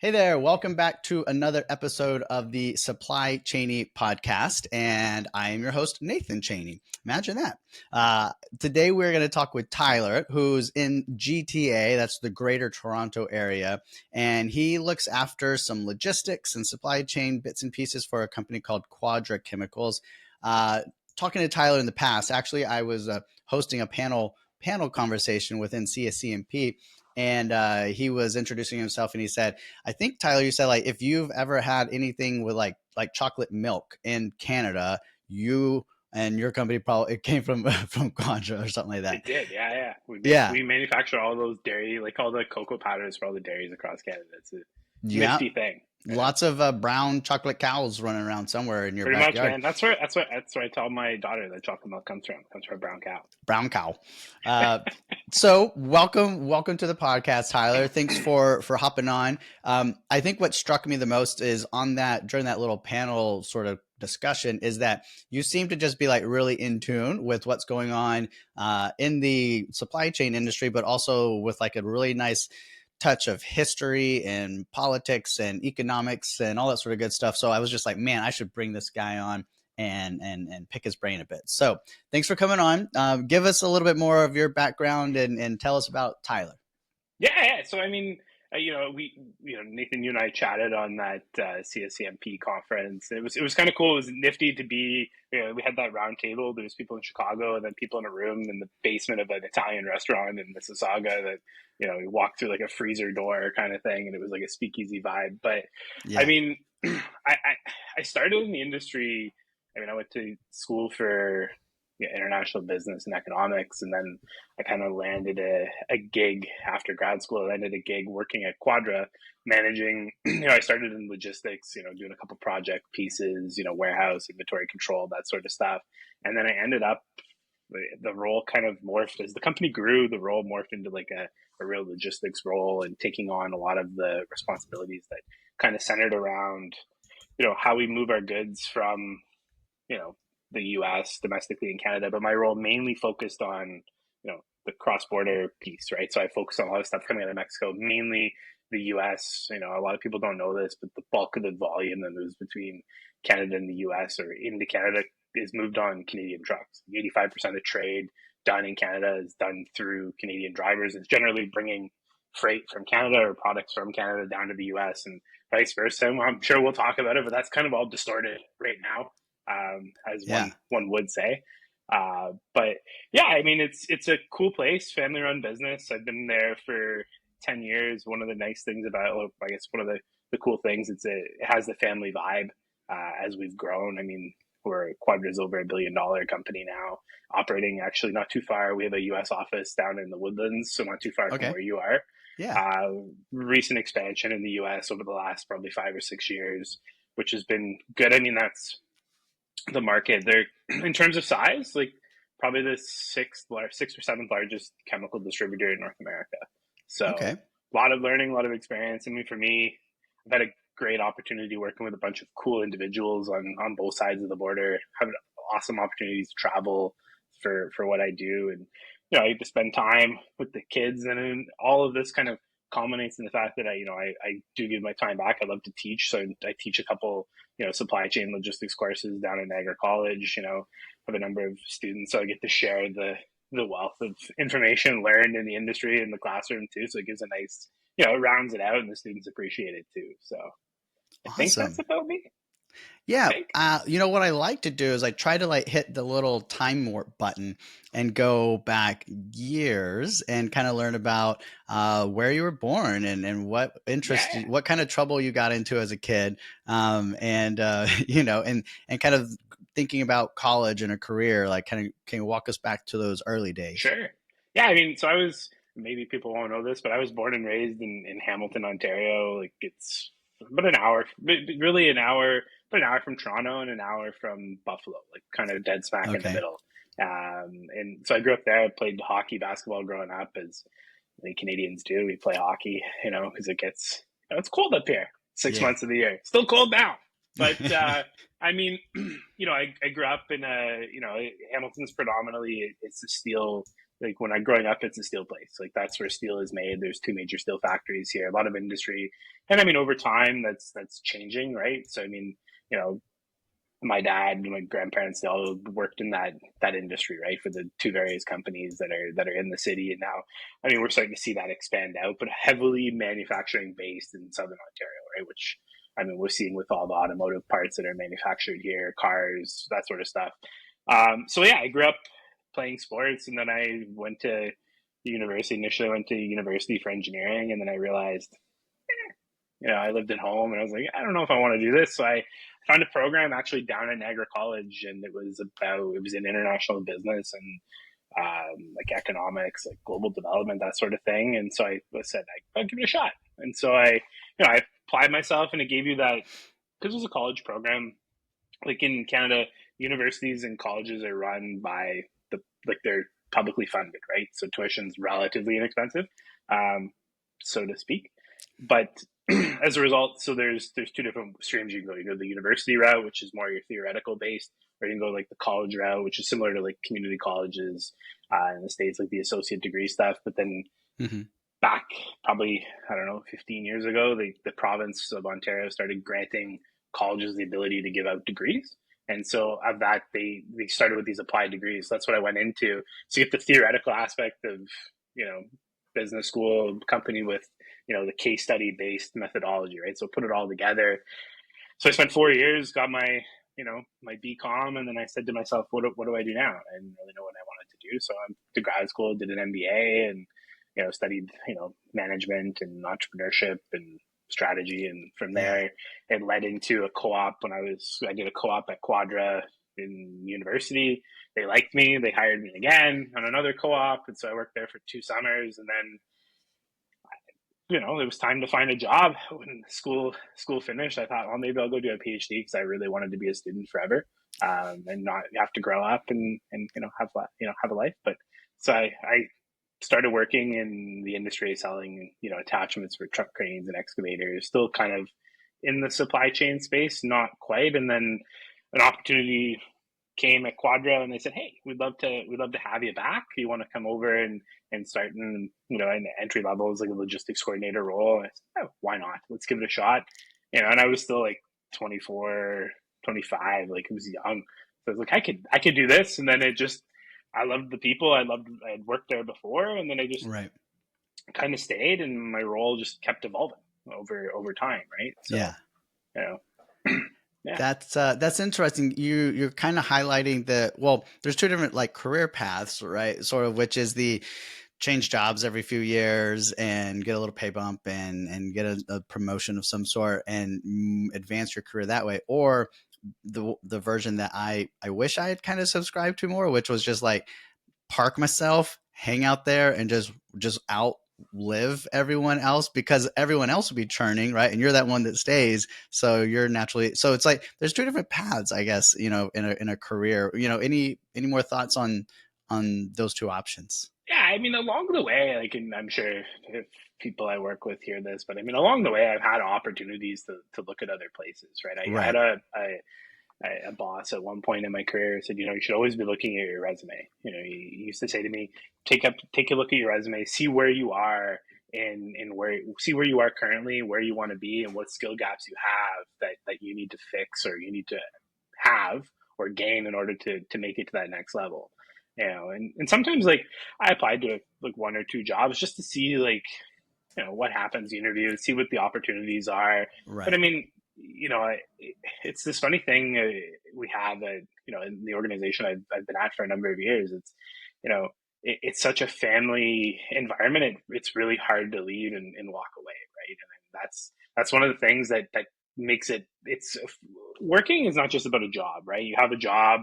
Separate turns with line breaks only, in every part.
Hey there, welcome back to another episode of the Supply Chaney podcast. And I am your host, Nathan Chaney. Imagine that. Today we're going to talk with Tyler, who's in GTA, that's the Greater Toronto area. And he looks after some logistics and supply chain bits and pieces for a company called Quadra Chemicals. Talking to Tyler in the past, actually, I was hosting a panel conversation within CSCMP. And he was introducing himself, and he said, "I think Tyler, you said like if you've ever had anything with like chocolate milk in Canada, you and your company probably it came from from Quadra or something like that."
It did, yeah.
Yeah,
We manufacture all those dairy, like all the cocoa powders for all the dairies across Canada. It's a
yeah.
nifty thing. Yeah.
Lots of brown chocolate cows running around somewhere in your
Pretty much,
backyard.
man. That's where I tell my daughter that chocolate milk comes from. Comes from a brown cow.
Brown cow. Uh, so welcome to the podcast, Tyler. Thanks for hopping on. I think what struck me the most is on that during that little panel sort of discussion is that you seem to just be like really in tune with what's going on in the supply chain industry, but also with like a really nice touch of history and politics and economics and all that sort of good stuff. So I was just like, man, I should bring this guy on and pick his brain a bit. So thanks for coming on. Give us a little bit more of your background and tell us about Tyler.
Yeah. So I mean, Nathan, you and I chatted on that CSCMP conference. It was kind of cool. It was nifty to be. We had that round table. There was people in Chicago, and then people in a room in the basement of an Italian restaurant in Mississauga. That we walked through like a freezer door kind of thing, and it was like a speakeasy vibe. But I
Yeah.
mean, I started in the industry. I mean, I went to school for international business and economics, and then I kind of landed a gig after grad school. I landed a gig working at Quadra, managing. I started in logistics, doing a couple project pieces, warehouse, inventory control, that sort of stuff. And then I ended up, the role kind of morphed as the company grew. The role morphed into like a real logistics role and taking on a lot of the responsibilities that kind of centered around, how we move our goods from, you know, the US domestically in Canada, but my role mainly focused on, the cross-border piece, right? So I focused on a lot of stuff coming out of Mexico, mainly the US. A lot of people don't know this, but the bulk of the volume that moves between Canada and the US or into Canada is moved on Canadian trucks. 85% of trade done in Canada is done through Canadian drivers. It's generally bringing freight from Canada or products from Canada down to the US and vice versa. I'm sure we'll talk about it, but that's kind of all distorted right now, as
Yeah.
one would say. But yeah, I mean, it's a cool place, family run business. I've been there for 10 years. One of the nice things about, or I guess one of the cool things, it has the family vibe. As we've grown, I mean, Quadra's over $1 billion company now, operating actually not too far. We have a U.S. office down in the Woodlands, so not too far from
Okay.
where you are.
Yeah.
Recent expansion in the U.S. over the last probably 5 or 6 years, which has been good. I mean, that's the market. They're in terms of size, like probably the sixth or seventh largest chemical distributor in North America. So
Okay.
a lot of learning, a lot of experience. I mean, for me, I've had a great opportunity working with a bunch of cool individuals on both sides of the border. Having awesome opportunities to travel for what I do, and I get to spend time with the kids, and all of this kind of culminates in the fact that I do give my time back. I love to teach, so I teach a couple supply chain logistics courses down at Niagara College. Have a number of students, so I get to share the wealth of information learned in the industry in the classroom too. So it gives a nice, it rounds it out, and the students appreciate it too. So I think that's
Awesome.
about me. I
Yeah.
think.
What I like to do is I try to like hit the little time warp button and go back years and kind of learn about where you were born and what interest,
Yeah.
what kind of trouble you got into as a kid, and and kind of thinking about college and a career. Like, kind of can you walk us back to those early days?
Sure. Yeah, I mean, so I was, maybe people won't know this, but I was born and raised in Hamilton, Ontario. Like it's about an hour, really about an hour from Toronto and an hour from Buffalo, like kind of dead smack in the
Okay.
middle. And so I grew up there. I played hockey, basketball growing up, as the Canadians do. We play hockey, because it gets, it's cold up here six
Yeah.
months of the year. Still cold now. But I mean, I grew up in Hamilton's predominantly, it's a steel like when I growing up, it's a steel place. Like that's where steel is made. There's two major steel factories here, a lot of industry, and I mean over time that's changing, right? So I mean, you know, my dad and my grandparents, they all worked in that industry, right, for the two various companies that are in the city. And now, I mean, we're starting to see that expand out, but heavily manufacturing based in Southern Ontario, right? Which I mean, we're seeing with all the automotive parts that are manufactured here, cars, that sort of stuff. So yeah, I grew up playing sports, and then I went to university. Initially, I went to university for engineering, and then I realized, I lived at home and I was like, I don't know if I want to do this. So I found a program actually down at Niagara College, and it was in international business and like economics, like global development, that sort of thing. And so I said, I'll give it a shot. And so I applied myself, and it gave you that, because it was a college program. Like in Canada, universities and colleges are run by they're publicly funded, right? So tuition's relatively inexpensive, um, so to speak. But as a result, so there's two different streams you can go. You go the university route, which is more your theoretical based, or you can go like the college route, which is similar to like community colleges in the States, like the associate degree stuff. But then
Mm-hmm.
back probably, I don't know, 15 years ago, the province of Ontario started granting colleges the ability to give out degrees. And so of that, they started with these applied degrees. That's what I went into. So you get the theoretical aspect of, you know, business school company with, the case study based methodology, right? So put it all together. So I spent 4 years, got my BCom, and then I said to myself, what do I do now? I didn't really know what I wanted to do. So I went to grad school, did an MBA, and studied management and entrepreneurship and strategy. And from
Yeah.
there, it led into a co-op. I did a co-op at Quadra in university. They liked me. They hired me again on another co-op, and so I worked there for 2 summers, and then it was time to find a job. When school finished, I thought, well, maybe I'll go do a PhD, because I really wanted to be a student forever, and not have to grow up and have a life. But so I started working in the industry selling attachments for truck cranes and excavators, still kind of in the supply chain space, not quite. And then an opportunity came at Quadra, and they said, "Hey, we'd love to have you back. You want to come over and start in an entry level as like a logistics coordinator role?" And I said, "Oh, why not? Let's give it a shot." And I was still like 24, 25, like it was young. So I was like, I could do this. And then I loved the people. I had worked there before, and then I just
Right.
kind of stayed, and my role just kept evolving over time, right? So,
Yeah.
you know, yeah.
That's interesting. You're kind of highlighting there's two different like career paths, right? Sort of, which is the change jobs every few years and get a little pay bump and get a promotion of some sort and advance your career that way, or the version that I wish I had kind of subscribed to more, which was just like park myself, hang out there, and just outlive everyone else, because everyone else will be churning, right? And you're that one that stays. So you're naturally, so it's like there's two different paths, I guess, in a career. Any more thoughts on those two options?
Yeah, I mean, along the way, like, and I'm sure if people I work with hear this, but I mean, along the way, I've had opportunities to look at other places, right? I had
Right.
a boss at one point in my career said, you should always be looking at your resume. He used to say to me, take a look at your resume, see where you are and see where you are currently, where you want to be, and what skill gaps you have that you need to fix or you need to have or gain in order to make it to that next level. And sometimes like I applied to like one or two jobs just to see like what happens, the interview, see what the opportunities are. But I
Right.
mean, it's this funny thing we have in the organization I've been at for a number of years. It's you know it's such a family environment. It's really hard to leave and walk away, right? And that's one of the things that makes it's working is not just about a job, right? You have a job,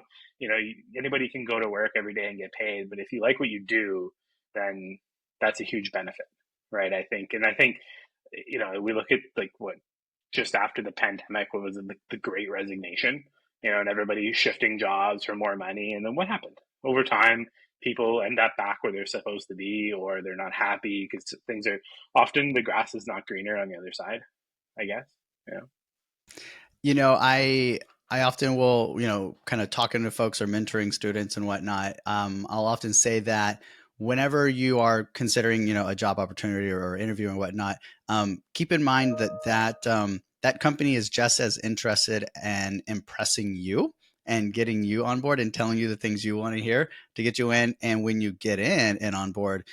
anybody can go to work every day and get paid, but if you like what you do, then that's a huge benefit, right? I think we look at like what just after the pandemic, what was it, the Great Resignation, and everybody shifting jobs for more money, and then what happened over time? People end up back where they're supposed to be, or they're not happy because things are often the grass is not greener on the other side. I guess. Yeah.
I often will, kind of talking to folks or mentoring students and whatnot. I'll often say that whenever you are considering, a job opportunity or interview and whatnot, keep in mind that company is just as interested in impressing you and getting you on board and telling you the things you want to hear to get you in. And when you get in and on board,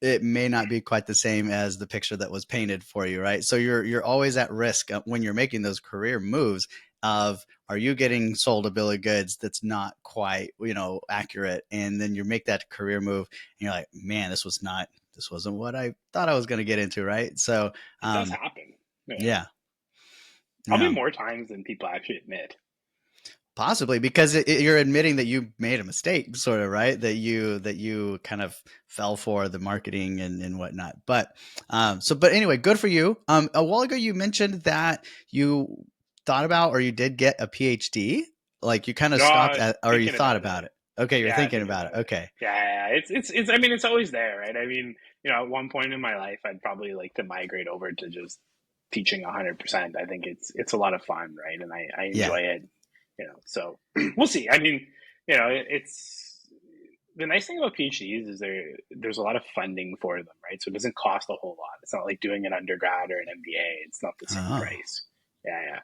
it may not be quite the same as the picture that was painted for you, right? So you're always at risk when you're making those career moves of, are you getting sold a bill of goods that's not quite, accurate, and then you make that career move and you're like, man, this wasn't what I thought I was going to get into, right? So
It does
um
happen. Yeah.
yeah,
Probably
yeah.
more times than people actually admit.
Possibly because you're admitting that you made a mistake, sort of, right? That you kind of fell for the marketing and whatnot. But anyway, good for you. A while ago you mentioned that you thought about, or you did get a PhD. Like you kind of stopped
No,
at, or you
thinking
thought
about
about
it.
it. Okay, you're
Yeah,
thinking
thinking
about it.
about it.
Okay.
Yeah, yeah, yeah. It's. I mean, it's always there, right? I mean, at one point in my life, I'd probably like to migrate over to just teaching 100%. I think it's a lot of fun, right? And I
Yeah.
enjoy it, So we'll see. I mean, it's the nice thing about PhDs is there's a lot of funding for them, right? So it doesn't cost a whole lot. It's not like doing an undergrad or an MBA. It's not the same
Oh.
price. Yeah, yeah.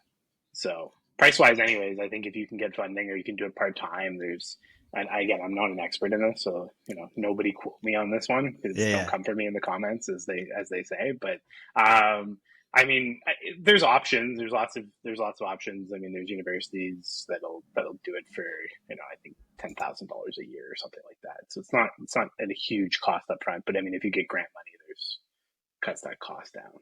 So price wise, anyways, I think if you can get funding or you can do it part time, and again, I'm not an expert in this, so nobody quote me on this one because
Yeah.
don't
Yeah.
come for me in the comments as they say. But I mean, there's options. There's lots of options. I mean, there's universities that'll do it for I think $10,000 a year or something like that. So it's not a huge cost up front. But I mean, if you get grant money, there's cuts that cost down.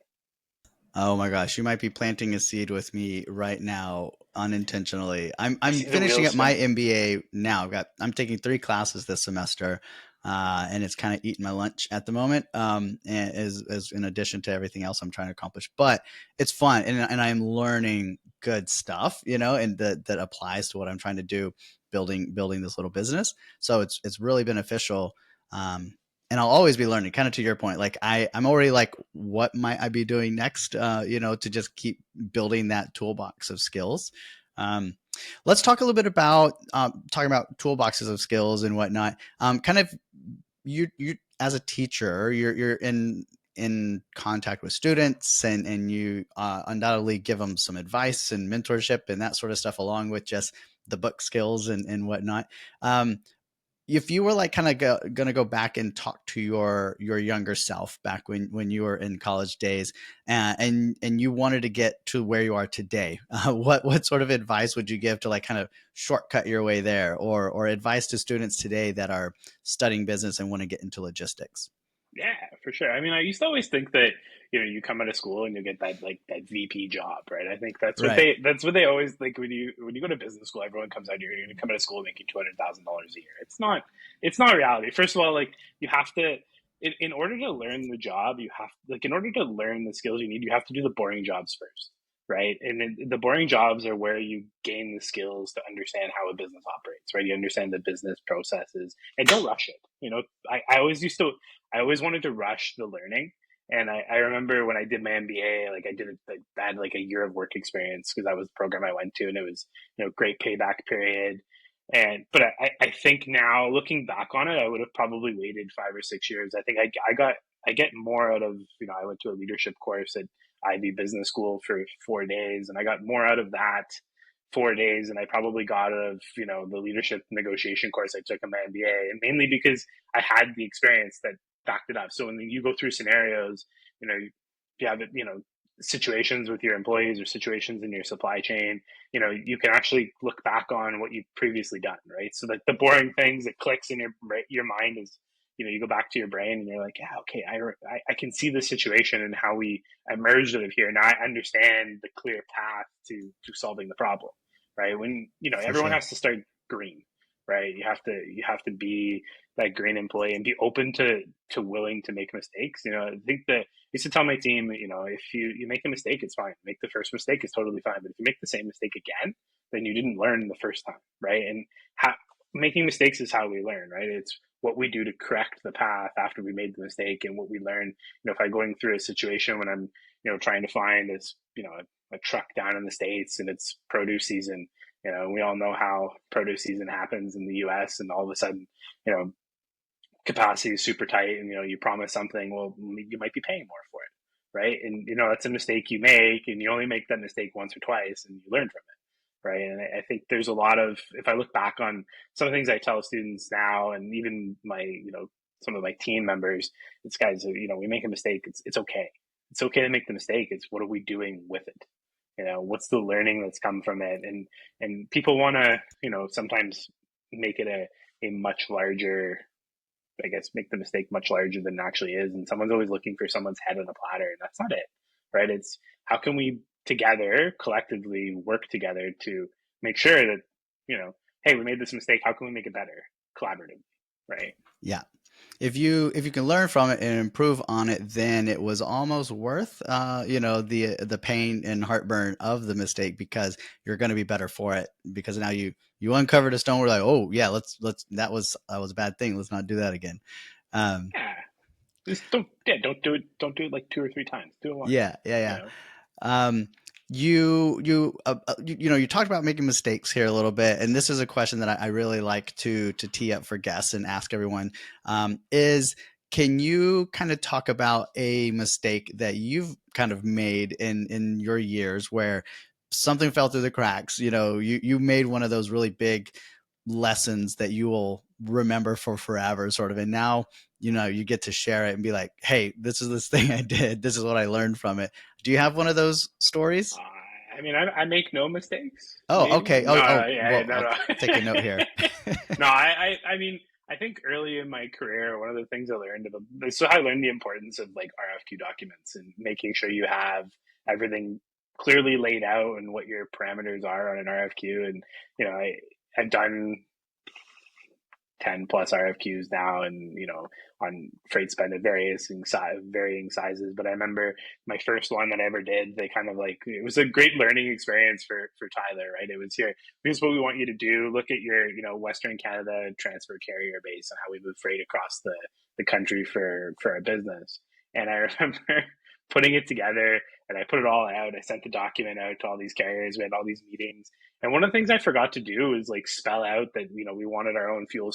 Oh my gosh, you might be planting a seed with me right now unintentionally. I'm
See the
finishing
wheels
up my
spinning.
MBA now. I'm taking 3 classes this semester, and it's kind of eating my lunch at the moment. And as in addition to everything else I'm trying to accomplish, but it's fun, and I'm learning good stuff, and that applies to what I'm trying to do, building this little business. So it's really beneficial. Um, and I'll always be learning, kind of to your point. Like I'm already like, what might I be doing next? To just keep building that toolbox of skills. Um, let's talk a little bit about talking about toolboxes of skills and whatnot. Kind of you as a teacher, you're in contact with students, and you undoubtedly give them some advice and mentorship and that sort of stuff, along with just the book skills and whatnot. If you were like kind of gonna go back and talk to your younger self back when you were in college days, and you wanted to get to where you are today, what sort of advice would you give to like kind of shortcut your way there, or advice to students today that are studying business and want to get into logistics?
Yeah, for sure. I mean, I used to always think that you come out of school and you get that VP job, right? I think
Right.
that's what they always think when you go to business school. Everyone comes out here, you're going to come out of school making $200,000 a year. It's not reality. First of all, like you have to in order to learn the job, you have like in order to learn the skills you need, you have to do the boring jobs first, right? And then the boring jobs are where you gain the skills to understand how a business operates, right? You understand the business processes and don't rush it. I always wanted to rush the learning. And I remember when I did my MBA, like I had like a year of work experience because that was the program I went to, and it was great payback period. But I think now looking back on it, I would have probably waited 5 or 6 years. I think I get more out of I went to a leadership course at Ivy Business School for 4 days, and I got more out of that 4 days than I probably got out of the leadership negotiation course I took in my MBA, and mainly because I had the experience that backed it up. So when you go through scenarios, if you have situations with your employees or situations in your supply chain, you can actually look back on what you've previously done, right? So like the boring things that clicks in your mind is, you go back to your brain and you're like, yeah, okay, I can see the situation and how we emerged out of here. Now I understand the clear path to solving the problem, right? When
For
everyone
sure.
has to start green, right? You have to be that green employee and be open to willing to make mistakes. I think that I used to tell my team, if you make a mistake, it's fine. Make the first mistake, it's totally fine. But if you make the same mistake again, then you didn't learn the first time, right? And making mistakes is how we learn, right? It's what we do to correct the path after we made the mistake, and what we learn. If I'm going through a situation when I'm, trying to find this, a truck down in the States and it's produce season, we all know how produce season happens in the U.S. and all of a sudden, you know, capacity is super tight, and you promise something, well, you might be paying more for it, right? And that's a mistake you make, and you only make that mistake once or twice, and you learn from it, right? And I think there's a lot of, if I look back on some of the things I tell students now, and even my some of my team members, it's guys, we make a mistake, it's okay. It's okay to make the mistake. It's what are we doing with it? What's the learning that's come from it? And people want to sometimes make it a much larger, I guess, make the mistake much larger than it actually is. And someone's always looking for someone's head on a platter, and that's not it, right? It's how can we together, collectively work together to make sure that, hey, we made this mistake. How can we make it better collaboratively, right?
Yeah. If you can learn from it and improve on it, then it was almost worth the pain and heartburn of the mistake, because you're going to be better for it, because now you uncovered a stone. We're like, oh yeah, let's that was a bad thing. Let's not do that again. Um,
Yeah. Just don't do it like two or three times. Do it once.
yeah, yeah,
You
yeah.
know?
Um, you talked about making mistakes here a little bit, and this is a question that I really like to tee up for guests and ask everyone. Is Can you kind of talk about a mistake that you've kind of made in your years where something fell through the cracks? You made one of those really big lessons that you will remember for forever, sort of, and now you get to share it and be like, hey, this is this thing I did, this is what I learned from it. Do you have one of those stories?
I mean, I make no mistakes.
Oh,
Maybe
okay.
no,
Oh,
yeah,
well,
no,
I'll take a note here.
no. No, I mean, I think early in my career, one of the things I learned about, so I learned the importance of like RFQ documents and making sure you have everything clearly laid out and what your parameters are on an RFQ. And I've done 10 plus RFQs now, and on freight spend at varying sizes. But I remember my first one that I ever did, they kind of like, it was a great learning experience for Tyler, right? It was, here, here's what we want you to do. Look at your Western Canada transfer carrier base and how we move freight across the country for our business. And I remember putting it together, and I put it all out. I sent the document out to all these carriers. We had all these meetings, and one of the things I forgot to do is like spell out that we wanted our own fuel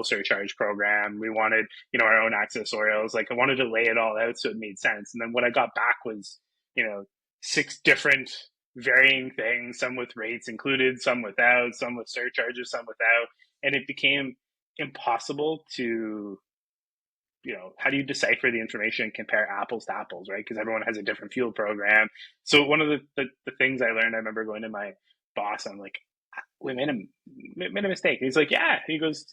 surcharge program. We wanted our own accessorials. Like I wanted to lay it all out so it made sense. And then what I got back was 6 different varying things, some with rates included, some without, some with surcharges, some without, and it became impossible to how do you decipher the information and compare apples to apples, right? Because everyone has a different fuel program. So one of the things I learned, I remember going to my boss, I'm like, we made a mistake. And he's like, yeah. He goes,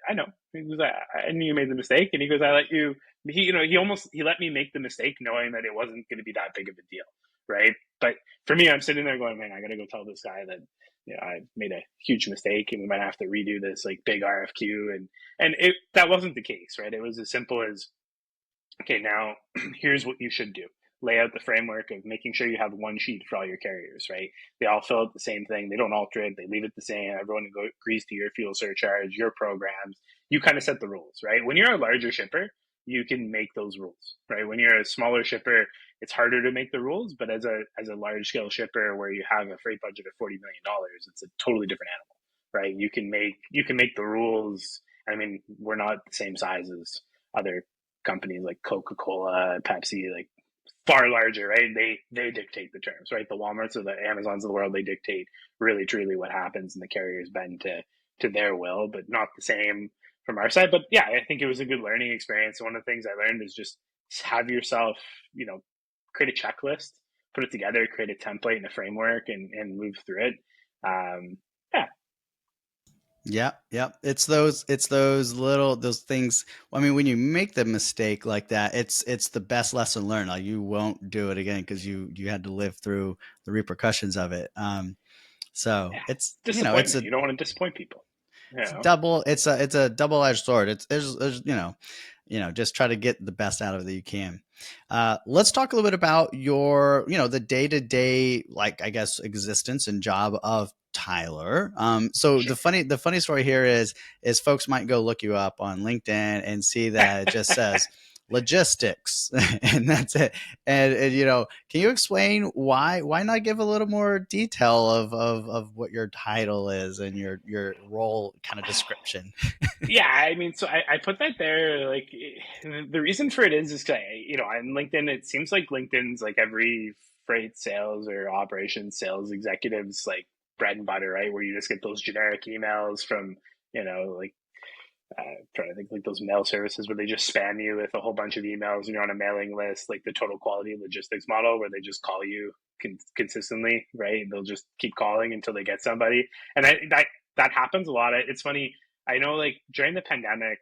I know. He goes, I knew you made the mistake. And he goes, I let you. He let me make the mistake, knowing that it wasn't going to be that big of a deal, right? But for me, I'm sitting there going, man, I got to go tell this guy that I made a huge mistake, and we might have to redo this like big RFQ. And that wasn't the case, right? It was as simple as, okay, now here's what you should do. Lay out the framework of making sure you have one sheet for all your carriers, right? They all fill out the same thing. They don't alter it. They leave it the same. Everyone agrees to your fuel surcharge, your programs. You kind of set the rules, right? When you're a larger shipper, you can make those rules, right? When you're a smaller shipper, it's harder to make the rules. But as a large scale shipper where you have a freight budget of $40 million, it's a totally different animal, right? You can make the rules. I mean, we're not the same size as other companies like Coca-Cola, Pepsi, like far larger, right? They dictate the terms, right? The Walmarts or the Amazons of the world, they dictate really truly what happens, and the carriers bend to their will, but not the same from our side. But yeah, I think it was a good learning experience. One of the things I learned is just have yourself, create a checklist, put it together, create a template and a framework, and move through it. Yeah,
Yeah, yeah. It's those those things. I mean, when you make the mistake like that, it's the best lesson learned. Like you won't do it again because you had to live through the repercussions of it. So
yeah.
it's it's
Disappointment.
a
You don't want to disappoint people. You
it's
know.
double it's a double-edged sword. There's just try to get the best out of it that you can. Let's talk a little bit about your the day-to-day, like, I guess, existence and job of Tyler. So
Sure.
the funny story here is folks might go look you up on LinkedIn and see that it just says logistics, and that's it. And can you explain why not give a little more detail of what your title is and your role kind of description?
Yeah, I mean, so I put that there. Like, the reason for it is 'cause on LinkedIn, it seems like LinkedIn's like every freight sales or operations sales executives like bread and butter, right? Where you just get those generic emails from, like trying to think like those mail services where they just spam you with a whole bunch of emails and you're on a mailing list, like the total quality logistics model where they just call you consistently, right? They'll just keep calling until they get somebody, and that happens a lot. It's funny. I know, like during the pandemic,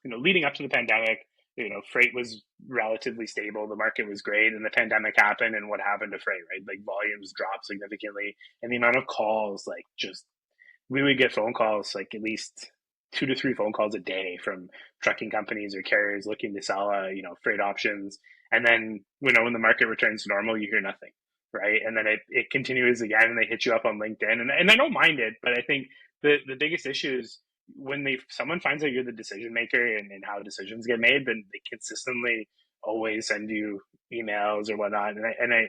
leading up to the pandemic, freight was relatively stable. The market was great, and the pandemic happened, and what happened to freight, right? Like volumes dropped significantly, and the amount of calls, like just we would get phone calls, like at least 2 to 3 phone calls a day from trucking companies or carriers looking to sell, freight options. And then, when the market returns to normal, you hear nothing, right? And then it continues again, and they hit you up on LinkedIn, and I don't mind it, but I think the biggest issue is when someone finds out you're the decision maker and how decisions get made, then they consistently always send you emails or whatnot. And I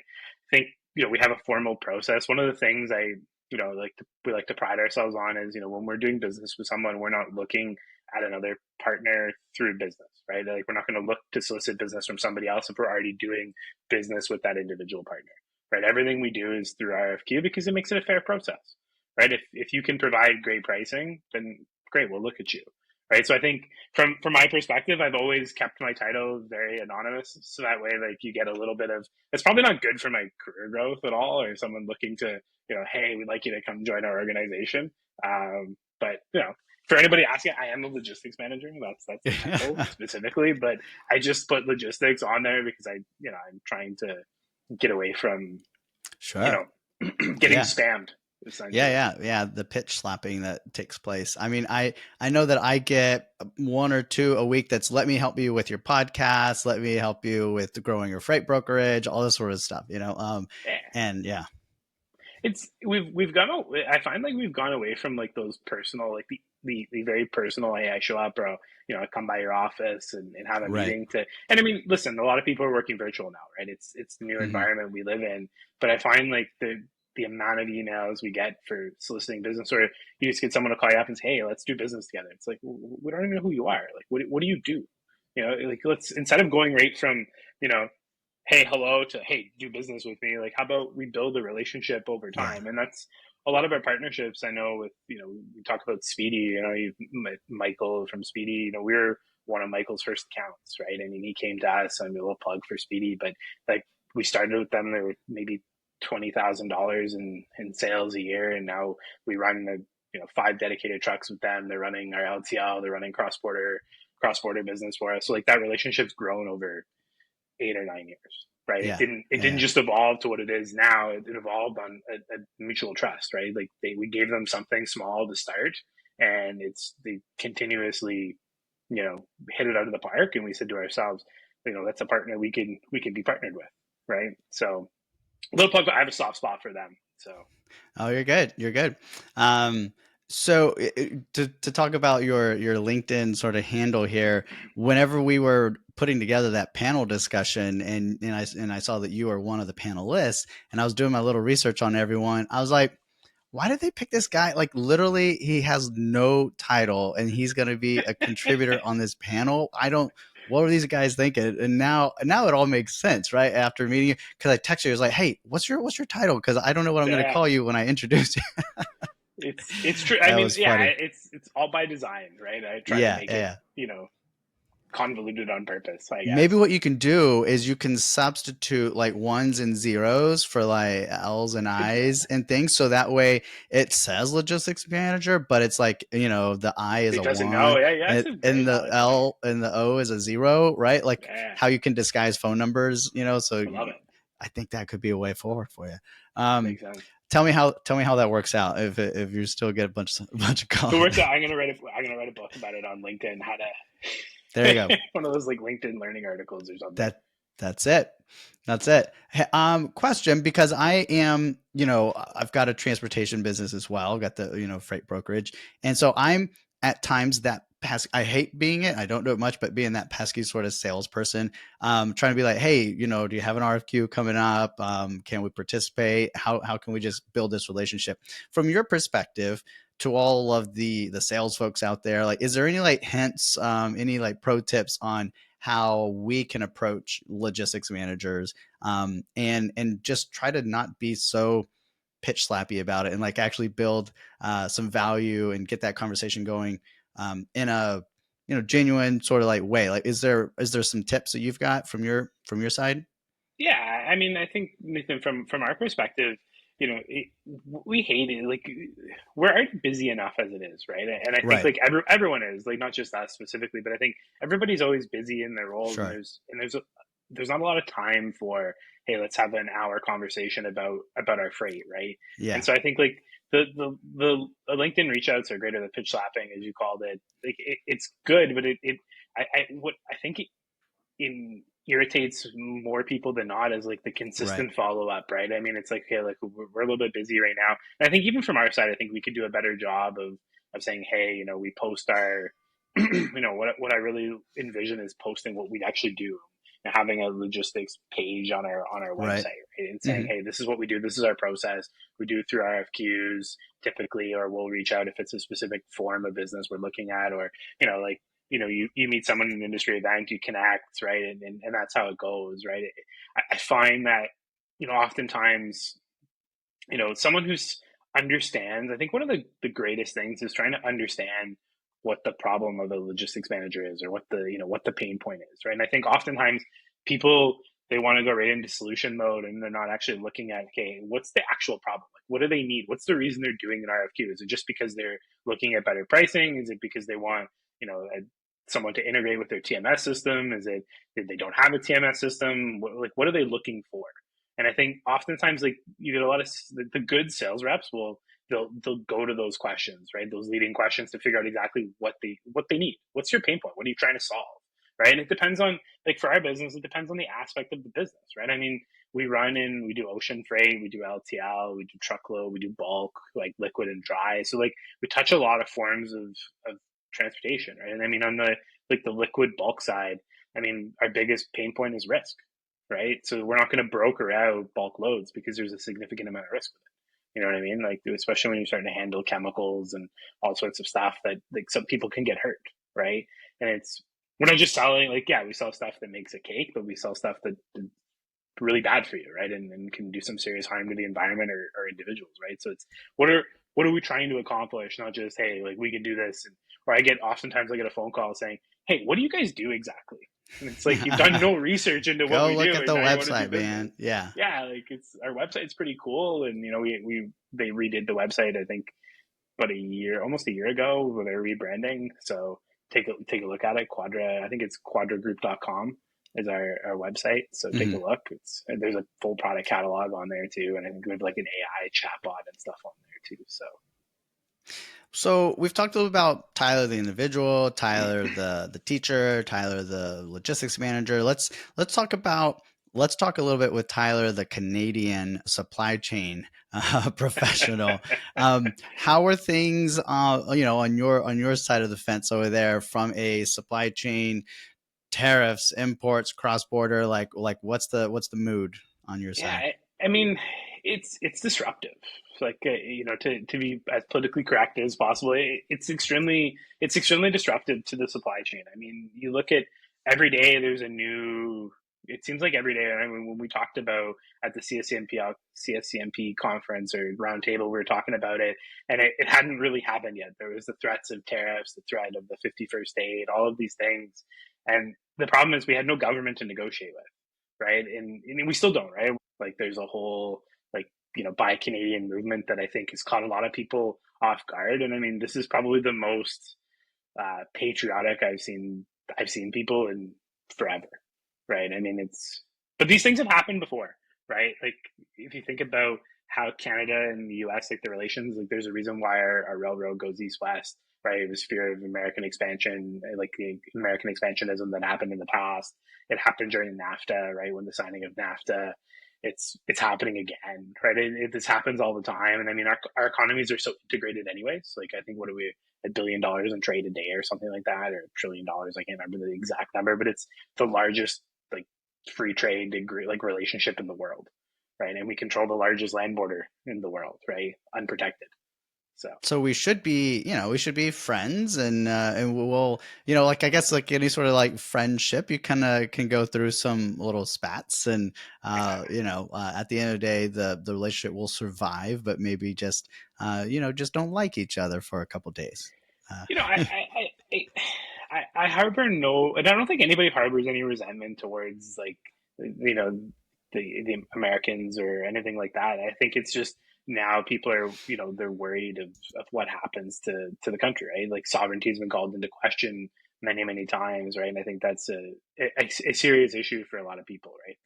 think we have a formal process. One of the things we like to pride ourselves on is, when we're doing business with someone, we're not looking at another partner through business, right? Like we're not going to look to solicit business from somebody else if we're already doing business with that individual partner, right? Everything we do is through RFQ because it makes it a fair process, right? If you can provide great pricing, then great, we'll look at you, right? So I think from my perspective, I've always kept my title very anonymous, so that way, like, you get a little bit of. It's probably not good for my career growth at all, or someone looking to, hey, we'd like you to come join our organization. But for anybody asking, I am a logistics manager. That's the title specifically, but I just put logistics on there because I'm trying to get away from
Sure.
getting
Yeah.
spammed.
Yeah. The pitch slapping that takes place. I mean, I know that I get one or two a week. That's let me help you with your podcast. Let me help you with growing your freight brokerage, all this sort of stuff,
Yeah.
and yeah.
We've gone. I find like we've gone away from like those personal, like the very personal. Hey, I show up, bro. I come by your office and have a
Right.
meeting to. And I mean, listen, a lot of people are working virtual now, right? It's the new
Mm-hmm.
environment we live in. But I find like the amount of emails we get for soliciting business, or you just get someone to call you up and say, hey, let's do business together. It's like, we don't even know who you are. Like, what do you do? Like, let's, instead of going right from you know hey, hello to hey, do business with me. Like, how about we build a relationship over
Yeah.
time? And that's a lot of our partnerships. I know with we talk about Speedy. Michael from Speedy. We're one of Michael's first accounts, right? I mean, he came to us. I mean, a little plug for Speedy, but like we started with them, they were maybe $20,000 in sales a year, and now we run 5 dedicated trucks with them. They're running our LTL. They're running cross border business for us. So like that relationship's grown over 8 or 9 years, right? It
Yeah.
didn't just evolve to what it is now. It evolved on a mutual trust, right? Like we gave them something small to start, and they continuously, hit it out of the park. And we said to ourselves, that's a partner we can be partnered with, right? So a little plug, but I have a soft spot for them. So
Oh, you're good. You're good. Um, so to talk about your LinkedIn sort of handle here, whenever we were putting together that panel discussion, and I saw that you were one of the panelists, and I was doing my little research on everyone, I was like, why did they pick this guy? Like literally, he has no title, and he's going to be a contributor on this panel. I don't. What were these guys thinking? And now it all makes sense, right? After meeting you, because I texted you, I was like, "Hey, what's your title?" Because I don't know what I'm going to
yeah,
call you when I introduce you.
it's true. I
That
mean,
was
yeah,
funny.
it's all by design, right? I try to
Yeah,
make it,
yeah.
convoluted on purpose, I
Maybe
guess.
what you can do is you can substitute like ones and zeros for like L's and
Good plan.
I's and things. So that way it says logistics manager, but it's like, the I is
It
a
doesn't know.
one
Yeah, yeah,
and,
that's a very
and the
valid point.
L and the O is a zero, right? Like
Yeah,
how you can disguise phone numbers, so
I love it.
I think that could be a way forward for you.
Makes
Um,
sense.
tell me how that works out if you still get a bunch of
If it
calls.
works out, I'm gonna write a book about it on LinkedIn. How
There you
to
go.
one of those like LinkedIn learning articles or something.
That's it. That's it. Hey, question, because I am, I've got a transportation business as well. Got the, freight brokerage. And so I'm at times that I hate being it. I don't do it much, but being that pesky sort of salesperson, trying to be like, hey, do you have an RFQ coming up? Can we participate? How can we just build this relationship? From your perspective, to all of the sales folks out there, like, is there any like hints, any like pro tips on how we can approach logistics managers, and just try to not be so pitch slappy about it and like actually build some value and get that conversation going in a genuine sort of like way. Like, is there some tips that you've got from your side?
Yeah, I mean, I think Nathan, from our perspective, we hate it. Like, we're already busy enough as it is, right? And I think
Right.
like everyone is, like, not just us specifically, but I think everybody's always busy in their roles, and
Sure.
there's not a lot of time for, hey, let's have an hour conversation about our freight, right? And
Yeah.
so I think like the LinkedIn reach outs are great, or the pitch slapping as you called it. Like, it's good, but what I think in irritates more people than not is like the
Right.
consistent follow up, right? I mean, it's like, okay, like we're a little bit busy right now. And I think even from our side, I think we could do a better job of saying, hey, we post our, what I really envision is posting what we actually do and having a logistics page on our
Right.
website, right? And saying,
Hmm.
hey, this is what we do. This is our process. We do it through RFQs typically, or we'll reach out if it's a specific form of business we're looking at, or like you meet someone in an industry event, you connect, right? And that's how it goes, right? I find that, oftentimes, someone who's understands, I think one of the greatest things is trying to understand what the problem of a logistics manager is, or what the pain point is, right? And I think oftentimes people, they want to go right into solution mode, and they're not actually looking at, okay, what's the actual problem? Like, what do they need? What's the reason they're doing an RFQ? Is it just because they're looking at better pricing? Is it because they want, someone to integrate with their TMS system? Is it that they don't have a TMS system? What are they looking for? And I think oftentimes, like, you get a lot of the good sales reps will, they'll go to those questions, right? Those leading questions to figure out exactly what they need. What's your pain point? What are you trying to solve? Right. And it depends on, like, for our business, it depends on the aspect of the business, right? I mean, we do ocean freight, we do LTL, we do truckload, we do bulk, like liquid and dry. So like we touch a lot of forms of transportation, right? And I mean, on the liquid bulk side, I mean, our biggest pain point is risk, right? So we're not going to broker out bulk loads because there's a significant amount of risk with it. You know what I mean? Like, especially when you're starting to handle chemicals and all sorts of stuff that, like, some people can get hurt, right? And we're not just selling, like, yeah, we sell stuff that makes a cake, but we sell stuff that's really bad for you, right? And can do some serious harm to the environment, or individuals, right? So it's, what are what are we trying to accomplish? Not just, hey, like, we can do this. Or oftentimes I get a phone call saying, hey, what do you guys do exactly? And it's like, you've done no research into what
Go
we
look
do,
at
and
the
now you want to do
website,
business.
man. Yeah.
Yeah, like, it's, our website's pretty cool, and we they redid the website, I think, about almost a year ago, where they're rebranding. So take a look at it. Quadra, I think it's quadragroup.com is our website. So take a
Hmm.
look. There's a full product catalog on there too, and I think we have like an AI chatbot and stuff on there too. So
So we've talked a little about Tyler the individual, Tyler the teacher, Tyler the logistics manager. Let's talk a little bit with Tyler the Canadian supply chain professional. How are things, on your side of the fence over there from a supply chain, tariffs, imports, cross border? Like what's the mood on your
yeah,
side?
I mean, it's disruptive. Like, to be as politically correct as possible, it's extremely disruptive to the supply chain. I mean, you look at, every day there's a new. It seems like every day. I mean, when we talked about at the CSCMP conference or roundtable, we were talking about it, and it hadn't really happened yet. There was the threats of tariffs, the threat of the 51st state, all of these things, and the problem is we had no government to negotiate with, right? And we still don't, right? Like, there's a whole, like, buy Canadian movement that I think has caught a lot of people off guard. And I mean, this is probably the most patriotic I've seen people in forever, right? I mean, but these things have happened before, right? Like, if you think about how Canada and the U.S., like, the relations, like, there's a reason why our railroad goes east west, right? It was fear of American expansion, like the American expansionism that happened in the past. It happened during NAFTA, right? When the signing of NAFTA. it's happening again, right? This happens all the time, and I mean our economies are so integrated anyways. Like I think what are we $1 billion in trade a day or something like that, or $1 trillion? I can't remember the exact number, but it's the largest like free trade like relationship in the world, right? And we control the largest land border in the world, right? Unprotected. So
So we should be, we should be friends, and we'll, like I guess like any sort of like friendship, you kind of can go through some little spats, and at the end of the day, the relationship will survive, but maybe just, just don't like each other for a couple days.
you know, I harbor no, and I don't think anybody harbors any resentment towards like the Americans or anything like that. I think it's just now people are they're worried of what happens to the country, right? Like sovereignty has been called into question many times, right? And I think that's a serious issue for a lot of people, right?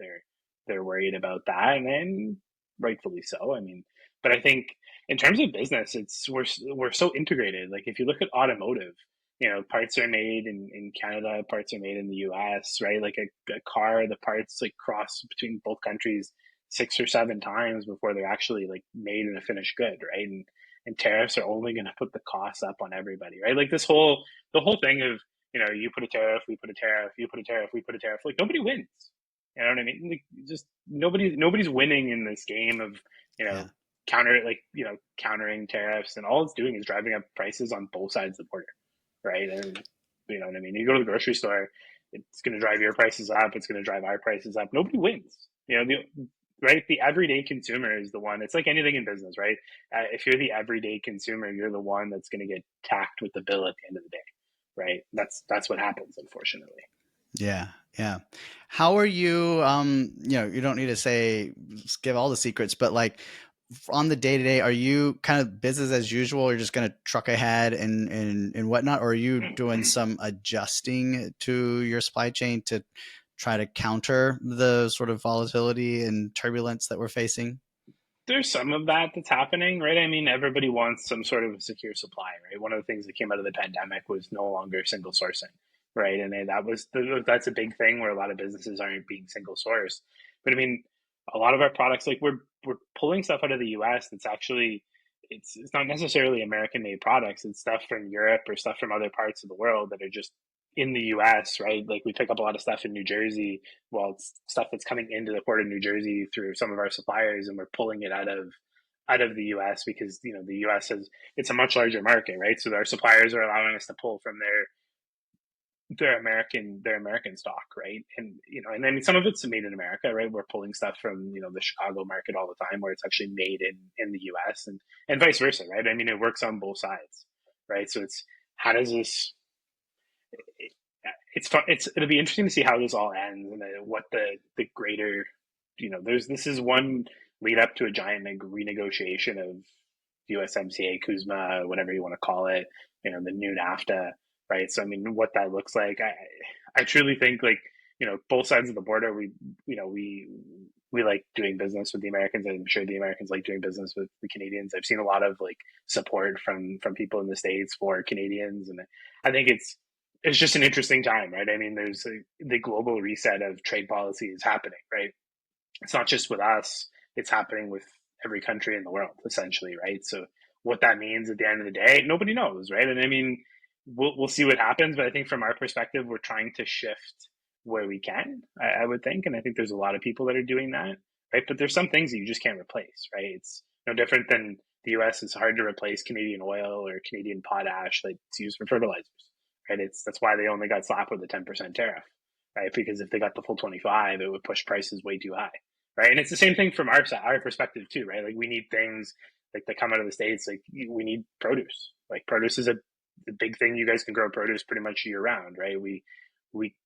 They're worried about that, and rightfully so. I mean, but I think in terms of business, it's we're so integrated. Like if you look at automotive, parts are made in Canada, parts are made in the US, right? Like a car, the parts like cross between both countries 6 or 7 times before they're actually like made in a finished good, right? And tariffs are only going to put the costs up on everybody, right? Like the whole thing of you put a tariff, we put a tariff, you put a tariff, we put a tariff. Like nobody wins. You know what I mean? Like just nobody's winning in this game of you know
Yeah.
countering tariffs, and all it's doing is driving up prices on both sides of the border, right? And you know what I mean? You go to the grocery store, it's going to drive your prices up. It's going to drive our prices up. Nobody wins. Right? The everyday consumer is the one. It's like anything in business, right? If you're the everyday consumer, you're the one that's going to get tacked with the bill at the end of the day, right? That's what happens, unfortunately.
Yeah, yeah. How are you? You don't need to say give all the secrets, but like on the day to day, are you kind of business as usual? You're just going to truck ahead and whatnot, or are you doing some adjusting to your supply chain to try to counter the sort of volatility and turbulence that we're facing?
There's some of that that's happening, right? I mean, everybody wants some sort of a secure supply, right? One of the things that came out of the pandemic was no longer single sourcing, right? And then that's a big thing where a lot of businesses aren't being single sourced. But I mean, a lot of our products, like we're pulling stuff out of the U.S. that's actually it's not necessarily American made products. It's stuff from Europe or stuff from other parts of the world that are just in the U.S., right? Like we pick up a lot of stuff in New Jersey, well, it's stuff that's coming into the port of New Jersey through some of our suppliers, and we're pulling it out of the U.S. because the U.S. has it's a much larger market, right? So our suppliers are allowing us to pull from their American stock, right? And and then some of it's made in America, right? We're pulling stuff from the Chicago market all the time, where it's actually made in the U.S. and vice versa, right? I mean, it works on both sides, right? So it's how does this it's fun. It'll be interesting to see how this all ends and what the greater, this is one lead up to a giant renegotiation of USMCA, Kuzma, whatever you want to call it, the new NAFTA, right? So I mean, what that looks like, I truly think like both sides of the border, we like doing business with the Americans. I'm sure the Americans like doing business with the Canadians. I've seen a lot of like support from people in the States for Canadians, and I think it's just an interesting time, right? I mean, there's the global reset of trade policy is happening, right? It's not just with us; it's happening with every country in the world, essentially, right? So, what that means at the end of the day, nobody knows, right? And I mean, we'll see what happens, but I think from our perspective, we're trying to shift where we can. I would think, and I think there's a lot of people that are doing that, right? But there's some things that you just can't replace, right? It's no different than the U.S. It's hard to replace Canadian oil or Canadian potash that's used for fertilizers, right? That's why they only got slapped with a 10% tariff, right? Because if they got the full 25, it would push prices way too high, right? And it's the same thing from our perspective too, right? Like we need things like that come out of the States. Like we need produce. Like produce is a big thing. You guys can grow produce pretty much year round, right? We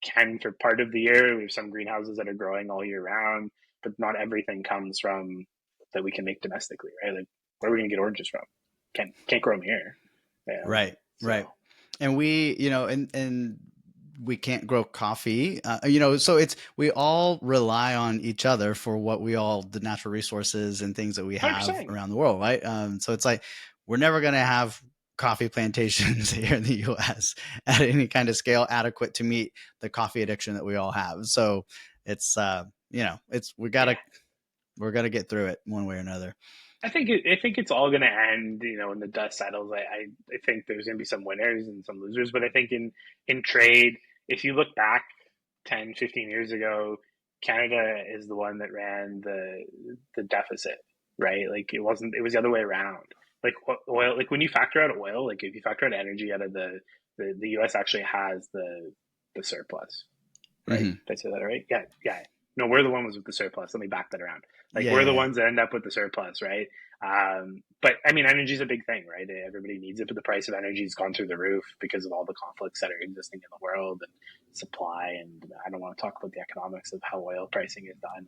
can for part of the year. We have some greenhouses that are growing all year round, but not everything comes from that we can make domestically, right? Like where are we gonna get oranges from? Can't grow them here. Yeah.
Right, right.
So
And we, and we can't grow coffee, so we all rely on each other for what the natural resources and things that we have
100%.
around the world, right? So it's like we're never going to have coffee plantations here in the US at any kind of scale adequate to meet the coffee addiction that we all have. So it's, we got
Yeah.
to we're gonna get through it one way or another.
I think it's all going to end, when the dust settles. I think there's going to be some winners and some losers, but I think in trade, if you look back 10, 15 years ago, Canada is the one that ran the deficit, right? Like it was the other way around. Like oil, like when you factor out oil, like if you factor out energy out of the US actually has the surplus, right?
Hmm.
Did I say that right? Yeah, yeah. No, we're the ones with the surplus. Let me back that around. Like
Yeah,
we're the
yeah,
ones that end up with the surplus, right? But I mean, energy is a big thing, right? Everybody needs it, but the price of energy has gone through the roof because of all the conflicts that are existing in the world and supply. And I don't want to talk about the economics of how oil pricing is done,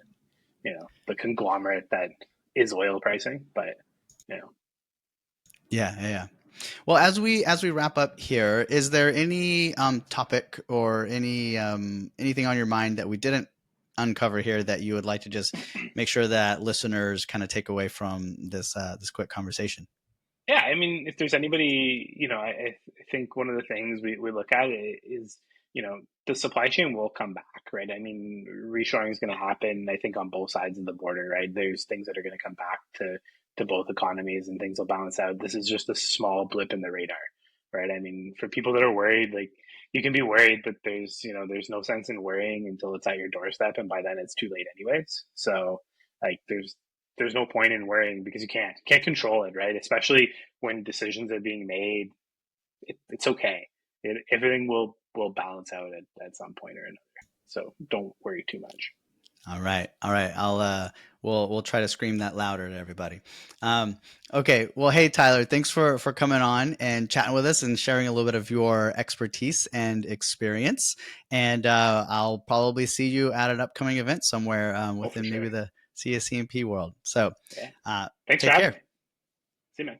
and the conglomerate that is oil pricing. But you know,
yeah, yeah, yeah. Well, as we wrap up here, is there any topic or anything on your mind that we didn't uncover here that you would like to just make sure that listeners kind of take away from this quick conversation?
yeah, I mean, if there's anybody, I think one of the things we look at is, the supply chain will come back, right? I mean, reshoring is going to happen, I think, on both sides of the border, right? There's things that are going to come back to both economies and things will balance out. This is just a small blip in the radar, right? I mean, for people that are worried, like, you can be worried, but there's no sense in worrying until it's at your doorstep, and by then it's too late anyways. So, like, there's no point in worrying because you can't control it, right? Especially when decisions are being made, it's okay. Everything will balance out at some point or another. So don't worry too much.
All right, all right. We'll try to scream that louder to everybody. Um, okay. Well, hey Tyler, thanks for coming on and chatting with us and sharing a little bit of your expertise and experience. And I'll probably see you at an upcoming event somewhere
Oh, for
within
sure.
maybe the CSCMP world. So
Yeah.
uh,
Thanks for
take
having me.
care.
See you, man.